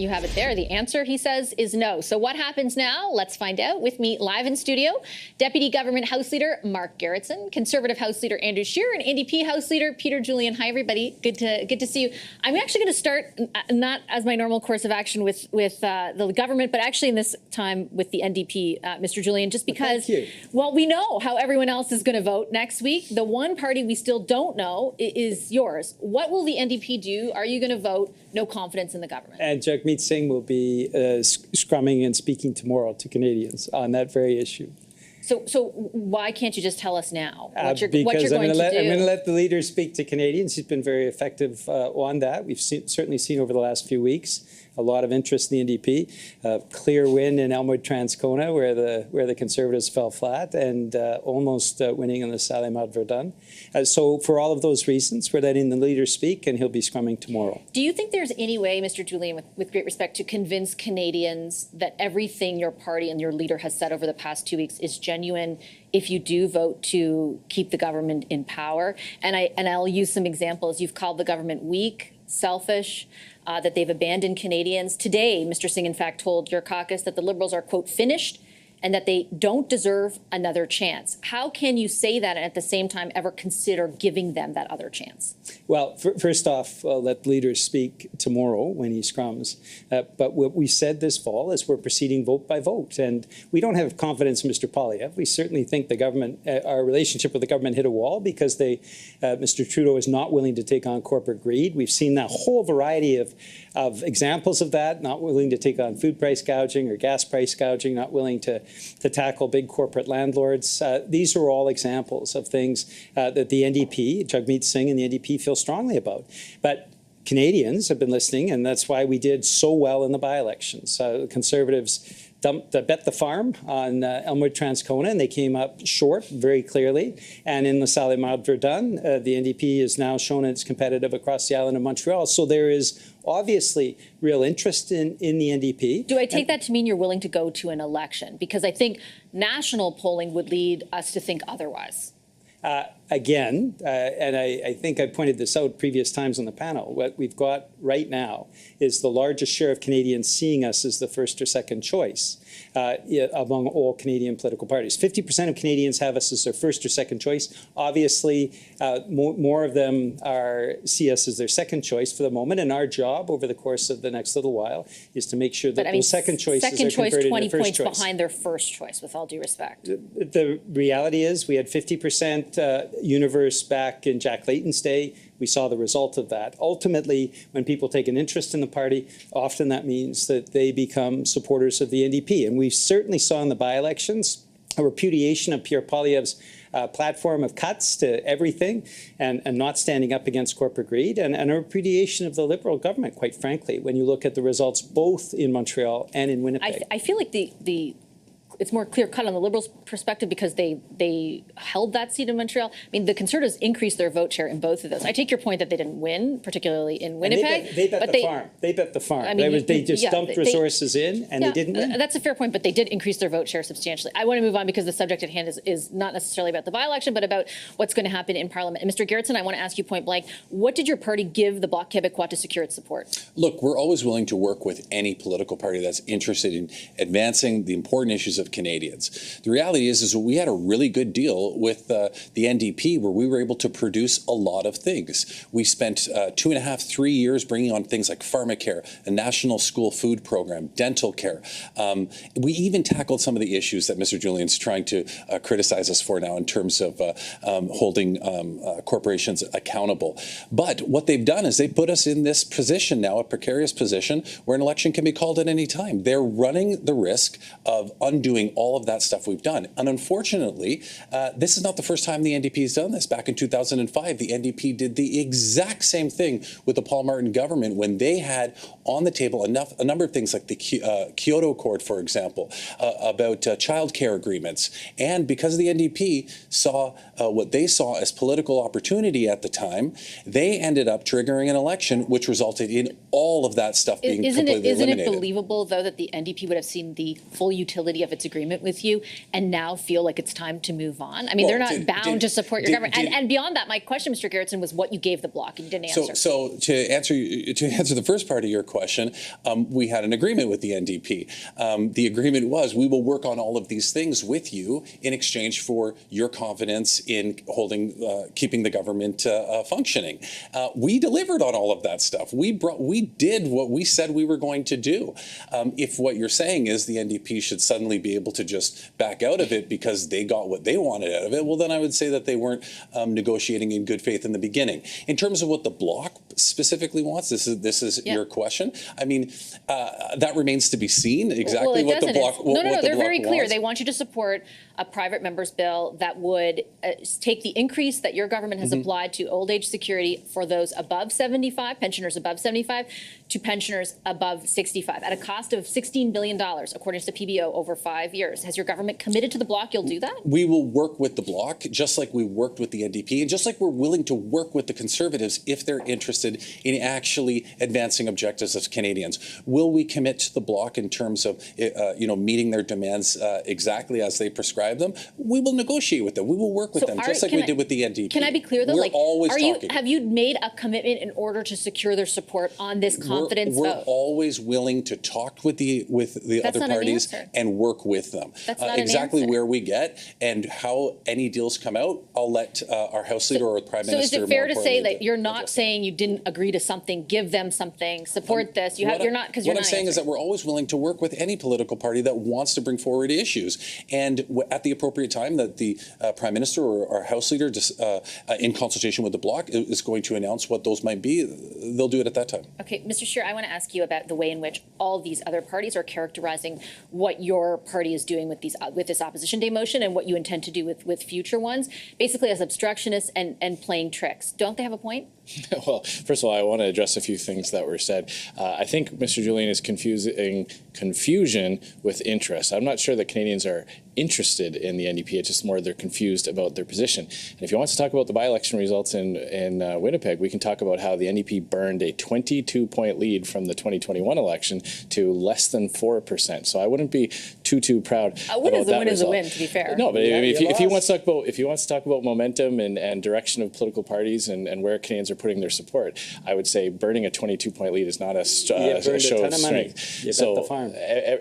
You have it there. The answer, he says, is no. So what happens now? Let's find out. With me live in studio, Deputy Government House Leader Mark Gerretsen, Conservative House Leader Andrew Scheer, and NDP House Leader Peter Julian. Hi, everybody. Good to see you. I'm actually going to start not as my normal course of action with the government, but actually in this time with the NDP, Mr. Julian, just because, well, we know how everyone else is going to vote next week. The one party we still don't know is yours. What will the NDP do? Are you going to vote no confidence in the government? And Gerretsen will be scrumming and speaking tomorrow to Canadians on that very issue. So why can't you just tell us now what you're because going to do? I'm going to let the leader speak to Canadians. He's been very effective on that. We've certainly seen over the last few weeks a lot of interest in the NDP. Clear win in Elmwood-Transcona, where the Conservatives fell flat, and almost winning in the Salle-Made-Verdun. So for all of those reasons, we're letting the leader speak, and he'll be scrumming tomorrow. Do you think there's any way, Mr. Julian, with great respect, to convince Canadians that everything your party and your leader has said over the past 2 weeks is genuine if you do vote to keep the government in power? And I'll use some examples. You've called the government weak, selfish, that they've abandoned Canadians. Today, Mr. Singh, in fact, told your caucus that the Liberals are, quote, finished and that they don't deserve another chance. How can you say that and at the same time ever consider giving them that other chance? Well, first off, let the leader speak tomorrow when he scrums. But what we said this fall is we're proceeding vote by vote. And we don't have confidence in Mr. Poilievre. We certainly think the government, our relationship with the government hit a wall because Mr. Trudeau is not willing to take on corporate greed. We've seen a whole variety of examples of that, not willing to take on food price gouging or gas price gouging, not willing to tackle big corporate landlords. These are all examples of things that the NDP, Jagmeet Singh and the NDP feel strongly about. But Canadians have been listening, and that's why we did so well in the by-elections. Conservatives bet the farm on Elmwood-Transcona, and they came up short very clearly. And in the Salle-Made-Verdun, the NDP is now shown it's competitive across the island of Montreal. So there is obviously real interest in the NDP. Do I take that to mean you're willing to go to an election? Because I think national polling would lead us to think otherwise. Again, and I think I pointed this out previous times on the panel, what we've got right now is the largest share of Canadians seeing us as the first or second choice among all Canadian political parties. 50% of Canadians have us as their first or second choice. Obviously, more of them see us as their second choice for the moment, and our job over the course of the next little while is to make sure that those second choices are converted into first choice. 20 points behind their first choice, with all due respect. The reality is we had 50% universe back in Jack Layton's day. We saw the result of that. Ultimately, when people take an interest in the party, often that means that they become supporters of the NDP. And we certainly saw in the by-elections a repudiation of Pierre Poilievre's platform of cuts to everything and not standing up against corporate greed, and a repudiation of the Liberal government, quite frankly, when you look at the results both in Montreal and in Winnipeg. I feel like it's more clear-cut on the Liberals' perspective because they held that seat in Montreal. I mean, the Conservatives increased their vote share in both of those. I take your point that they didn't win, particularly in Winnipeg. They bet the farm. They bet the farm. I mean, they just dumped resources in, and they didn't win. That's a fair point, but they did increase their vote share substantially. I want to move on because the subject at hand is not necessarily about the by-election, but about what's going to happen in Parliament. And Mr. Gerretsen, I want to ask you point blank, what did your party give the Bloc Québécois to secure its support? Look, we're always willing to work with any political party that's interested in advancing the important issues of Canadians. The reality is we had a really good deal with the NDP where we were able to produce a lot of things. We spent 2.5, 3 years bringing on things like pharmacare, a national school food program, dental care. We even tackled some of the issues that Mr. Julian's trying to criticize us for now in terms of holding corporations accountable. But what they've done is they put us in this position now, a precarious position, where an election can be called at any time. They're running the risk of undoing all of that stuff we've done. And unfortunately, this is not the first time the NDP has done this. Back in 2005, the NDP did the exact same thing with the Paul Martin government when they had on the table a number of things like the Kyoto Accord, for example, about child care agreements. And because the NDP saw what they saw as political opportunity at the time, they ended up triggering an election which resulted in all of that stuff being completely eliminated. Isn't it believable, though, that the NDP would have seen the full utility of its rights agreement with you and now feel like it's time to move on? I mean, they're not bound to support your government. And beyond that, my question, Mr. Gerretsen, was what you gave the Bloc, and you didn't answer. So to answer the first part of your question, we had an agreement with the NDP. The agreement was we will work on all of these things with you in exchange for your confidence in keeping the government functioning. We delivered on all of that stuff. We did what we said we were going to do. If what you're saying is the NDP should suddenly be able to just back out of it because they got what they wanted out of it, well, then I would say that they weren't negotiating in good faith in the beginning. In terms of what the Bloc specifically wants, this is your question. I mean, that remains to be seen exactly what the Bloc wants. No, they're very clear. They want you to support a private member's bill that would take the increase that your government has applied to old age security for those above 75, pensioners above 75, to pensioners above 65 at a cost of $16 billion, according to the PBO, over 5 years. Has your government committed to the Bloc you'll do that? We will work with the Bloc, just like we worked with the NDP, and just like we're willing to work with the Conservatives if they're interested in actually advancing objectives of Canadians. Will we commit to the Bloc in terms of meeting their demands exactly as they prescribe them? We will negotiate with them. We will work with them, just like we did with the NDP. Can I be clear, though? We're always talking. Have you made a commitment in order to secure their support on this confidence vote? We're always willing to talk with the other parties and work with them. That's not exactly where we get and how any deals come out, I'll let our House Leader or the Prime Minister. So is it fair to say that you're not saying you didn't agree to something, give them something, support this? What I'm saying is that we're always willing to work with any political party that wants to bring forward issues, and at the appropriate time that the Prime Minister or our House Leader, in consultation with the Bloc, is going to announce what those might be, they'll do it at that time. Okay, Mr. Scheer, I want to ask you about the way in which all these other parties are characterizing what your party is doing with this Opposition Day motion and what you intend to do with future ones, basically as obstructionists and playing tricks. Don't they have a point? Well, first of all, I want to address a few things that were said. I think Mr. Julian is confusing confusion with interest. I'm not sure that Canadians are interested in the NDP. It's just more they're confused about their position. And if you want to talk about the by-election results in Winnipeg, we can talk about how the NDP burned a 22-point lead from the 2021 election to less than 4%. So I wouldn't be too proud a win about that result. Is a win, to be fair. No, but if he wants to talk about momentum and direction of political parties and where Canadians are putting their support, I would say burning a 22-point lead is not a show of strength. So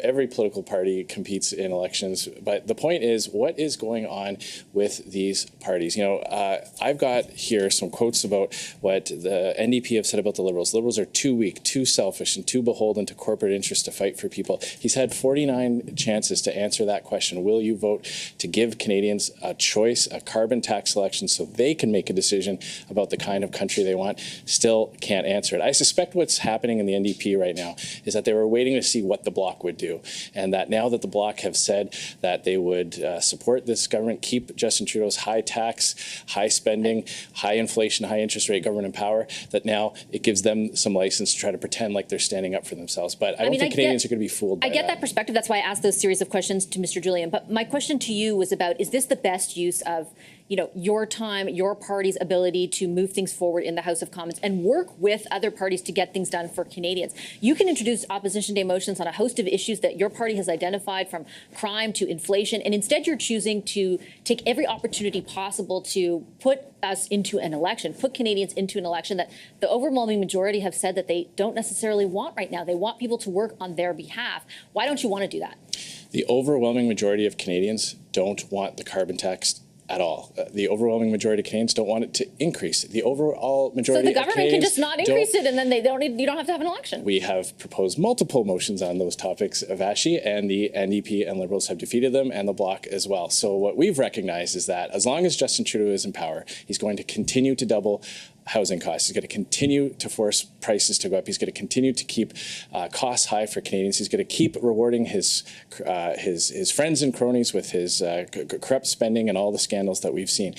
every political party competes in elections, but the point is, what is going on with these parties? You know, I've got here some quotes about what the NDP have said about the Liberals. Liberals are too weak, too selfish, and too beholden to corporate interests to fight for people. He's had 49 chances to answer that question. Will you vote to give Canadians a choice, a carbon tax selection, so they can make a decision about the kind of country they want? Still can't answer it. I suspect what's happening in the NDP right now is that they were waiting to see what the Bloc would do, and that now that the Bloc have said that they would support this government, keep Justin Trudeau's high tax, high spending, high inflation, high interest rate government in power, that now it gives them some license to try to pretend like they're standing up for themselves. But I don't think Canadians are going to be fooled by that. I get that perspective. That's why I asked those series of questions to Mr. Julian. But my question to you was about, is this the best use of your time, your party's ability to move things forward in the House of Commons and work with other parties to get things done for Canadians? You can introduce Opposition Day motions on a host of issues that your party has identified, from crime to inflation, and instead you're choosing to take every opportunity possible to put us into an election, put Canadians into an election that the overwhelming majority have said that they don't necessarily want right now. They want people to work on their behalf. Why don't you want to do that? The overwhelming majority of Canadians don't want the carbon tax at all. The overwhelming majority of Canadians don't want it to increase. The overall majority of Canadians. So the government can just not increase it, and then you don't have to have an election. We have proposed multiple motions on those topics, Vassy, and the NDP and Liberals have defeated them, and the Bloc as well. So what we've recognized is that as long as Justin Trudeau is in power, he's going to continue to double housing costs. He's going to continue to force prices to go up. He's going to continue to keep costs high for Canadians. He's going to keep rewarding his friends and cronies with his corrupt spending and all the scandals that we've seen.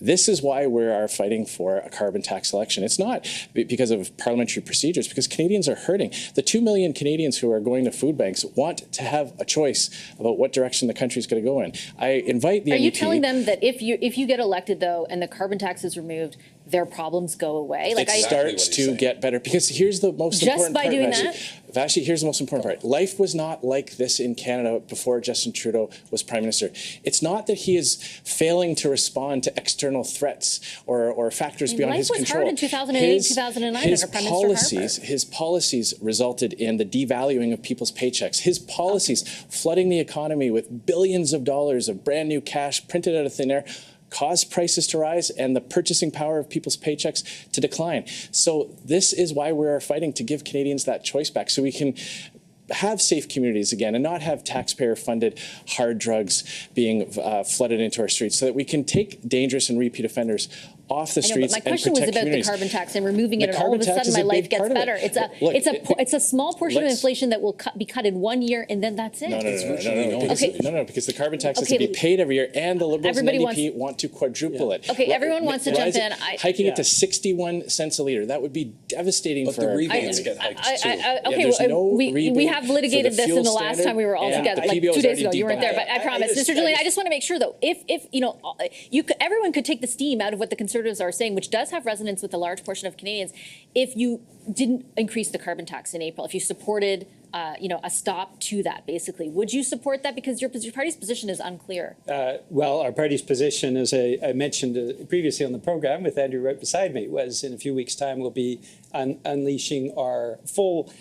This is why we are fighting for a carbon tax election. It's not because of parliamentary procedures, because Canadians are hurting. The 2 million Canadians who are going to food banks want to have a choice about what direction the country is going to go in. I invite the NDP. Are you telling them that if you get elected, though, and the carbon tax is removed, their problems go away? Like it starts to get better, because here's the most important part. Just by doing that? Vassy, here's the most important part. Life was not like this in Canada before Justin Trudeau was Prime Minister. It's not that he is failing to respond to external threats or factors beyond his control. Life was hard in 2008, 2009 under Prime Minister Harper. His policies resulted in the devaluing of people's paychecks. His policies flooding the economy with billions of dollars of brand new cash printed out of thin air caused prices to rise and the purchasing power of people's paychecks to decline. So this is why we are fighting to give Canadians that choice back, so we can have safe communities again and not have taxpayer-funded hard drugs being flooded into our streets, so that we can take dangerous and repeat offenders off the streets. But my question was about the carbon tax and removing it, and all of a sudden my life gets better. It's a small portion of inflation that will be cut in 1 year, and then that's it. No, because the carbon tax has to be paid every year, and the Liberals and NDP want to quadruple it. Okay, everyone wants to jump in. Hiking it to 61 cents a litre. That would be devastating for the rebates get hiked too. Okay, we have litigated this in the last time we were all together, like 2 days ago. You weren't there, but I promise. Mr. Julian, I just want to make sure, though, if everyone could take the steam out of what the Conservatives are saying, which does have resonance with a large portion of Canadians, if you didn't increase the carbon tax in April, if you supported a stop to that, basically, would you support that? Because your party's position is unclear. Well, our party's position, as I mentioned previously on the program with Andrew right beside me, was in a few weeks' time we'll be unleashing our full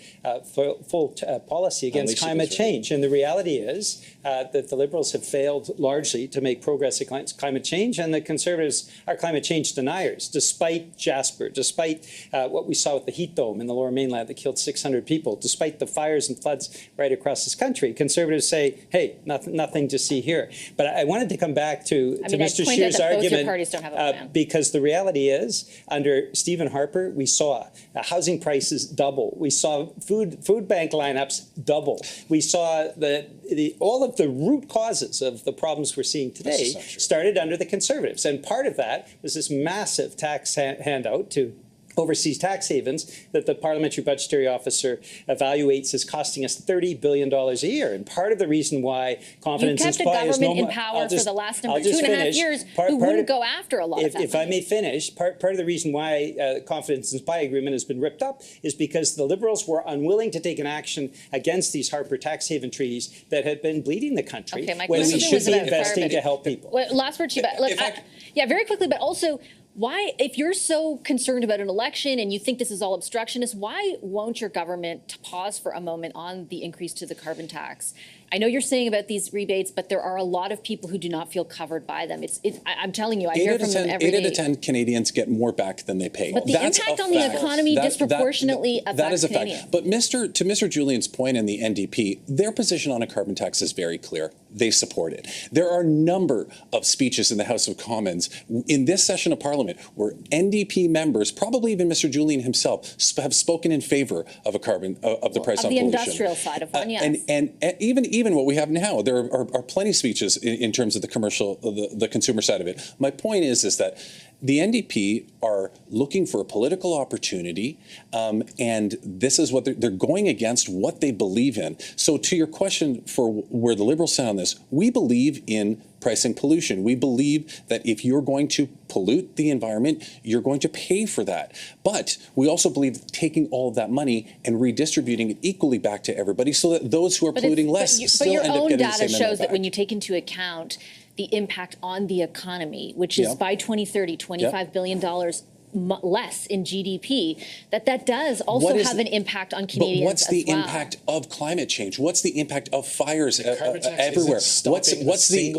policy against climate change. And the reality is that the Liberals have failed largely to make progress against climate change, and the Conservatives are climate change deniers, despite Jasper, despite what we saw with the heat dome in the Lower Mainland that killed 600 people, despite the fires and floods right across this country. Conservatives say, hey, nothing to see here. But I wanted to come back to Mr. Scheer's argument, because the reality is, under Stephen Harper, we saw housing prices double. We saw food bank lineups double. We saw all of the root causes of the problems we're seeing today started under the Conservatives. And part of that was this massive tax handout to overseas tax havens that the Parliamentary Budgetary Officer evaluates as costing us $30 billion a year. And part of the reason why confidence in SPY is government in power for the last 2.5 years who wouldn't go after a lot of that If I may finish, part of the reason why confidence in SPY agreement has been ripped up is because the Liberals were unwilling to take an action against these Harper tax haven treaties that had been bleeding the country when we should be investing to help people. Well, last word to you, but yeah, very quickly, but also, why, if you're so concerned about an election and you think this is all obstructionist, why won't your government pause for a moment on the increase to the carbon tax? I know you're saying about these rebates, but there are a lot of people who do not feel covered by them. I'm telling you, I hear from them every day. 8 out of 10 Canadians get more back than they pay. But the impact on the economy disproportionately affects Canadians. Fact. But to Mr. Julian's point and the NDP, their position on a carbon tax is very clear. They support it. There are a number of speeches in the House of Commons in this session of Parliament where NDP members, probably even Mr. Julian himself, have spoken in favor of the price on pollution. The industrial side of one, yes. And even what we have now, there are plenty of speeches in terms of the consumer side of it. My point is that the NDP are looking for a political opportunity, and this is what they're going against what they believe in. So to your question for where the Liberals stand on this, we believe in pricing pollution. We believe that if you're going to pollute the environment, you're going to pay for that. But we also believe taking all of that money and redistributing it equally back to everybody so that those who are polluting less still end up getting the same amount back. But your own data shows that when you take into account the impact on the economy, which is by 2030, $25 billion less in GDP, that does also have an impact on Canadians. But what's the impact of climate change? What's the impact of fires everywhere? What's the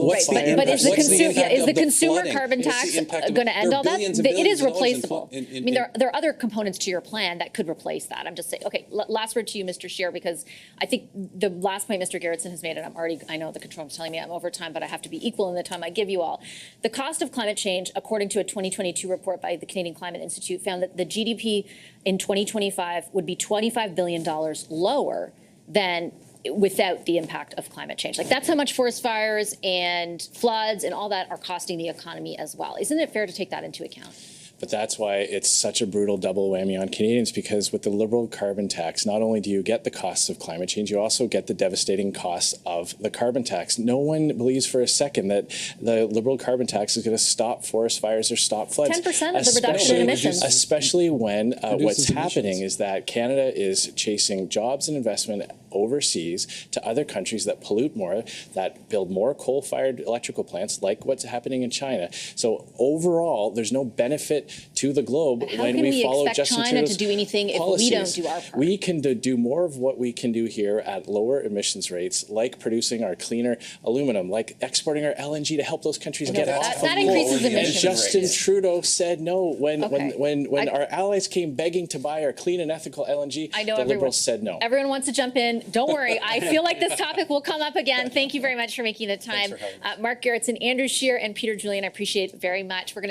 is the consumer carbon tax going to end all that? It is replaceable. I mean, there are other components to your plan that could replace that. I'm just saying. Okay, last word to you, Mr. Scheer, because I think the last point Mr. Gerretsen has made, and I know the control is telling me I'm over time, but I have to be equal in the time I give you all. The cost of climate change, according to a 2022 report by the Canadian Climate Institute, found that the GDP in 2025 would be $25 billion lower than without the impact of climate change. Like, that's how much forest fires and floods and all that are costing the economy as well. Isn't it fair to take that into account? But that's why it's such a brutal double whammy on Canadians, because with the Liberal carbon tax, not only do you get the costs of climate change, you also get the devastating costs of the carbon tax. No one believes for a second that the Liberal carbon tax is going to stop forest fires or stop floods. 10% of the reduction in emissions. Especially when what's happening emissions. is that Canada is chasing jobs and investment overseas to other countries that pollute more, that build more coal-fired electrical plants, like what's happening in China. So overall, there's no benefit to the globe when we follow Justin Trudeau's policies. How can we expect China to do anything if we don't do our part? We can do more of what we can do here at lower emissions rates, like producing our cleaner aluminum, like exporting our LNG to help those countries get off of coal. That increases emissions. And Justin Trudeau said no when our allies came begging to buy our clean and ethical LNG. The Liberals said no. Everyone wants to jump in. Don't worry. I feel like this topic will come up again. Thank you very much for making the time. Mark Gerretsen, Andrew Scheer, and Peter Julian, I appreciate it very much. We're going to